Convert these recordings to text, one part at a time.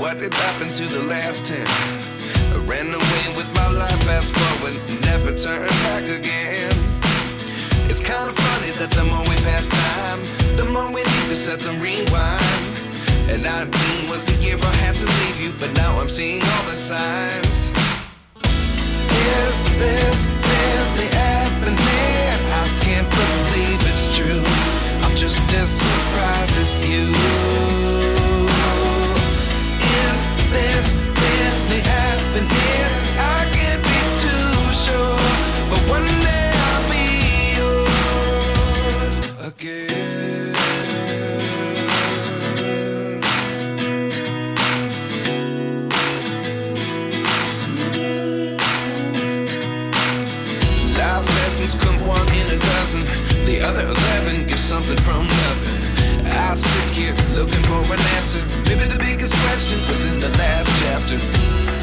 what did happen to the last 10? I ran away with my life, fast forward, never turn back again. It's kind of funny that the more we pass time, the more we need to set the rewind. And 19 was the year I had to leave you, but now I'm seeing all the signs. Is this really happening? I can't believe it's true. I'm just as surprised as you. Is this really happening? I can't be too sure, but one day I'll be yours again. Life lessons come one in a dozen. The other 11 give something from nothing. I sit here looking for an answer. Maybe the biggest question was in the last chapter.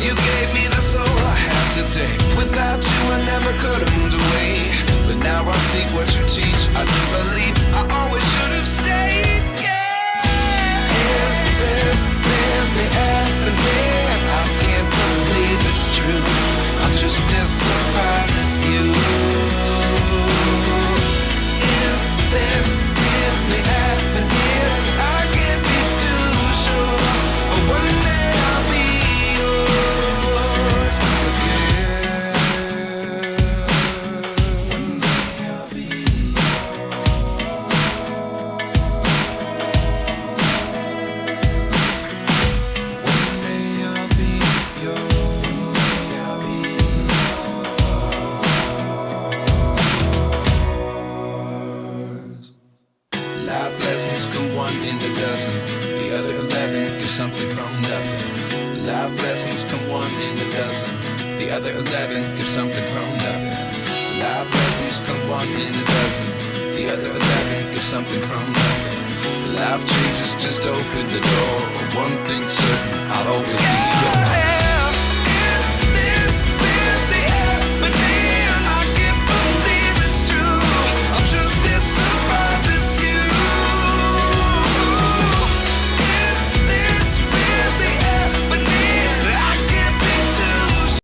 You gave me the soul I have today. Without you I never could have moved away. But now I see what you teach. I do believe I always should have stayed. Yeah. Is this really happening? I can't believe it's true. I'm just as surprised as you. Is this really happening? I can't be too sure, but one day I'll be yours again. One day I'll be yours. One day I'll be yours. I'll be yours. Life lessons come one in a dozen. The other 11 give something from nothing. Life lessons come one in a dozen. The other 11 give something from nothing. Life lessons come one in a dozen. The other 11 give something from nothing. Life changes just open the door. One thing's certain, I'll always be yours.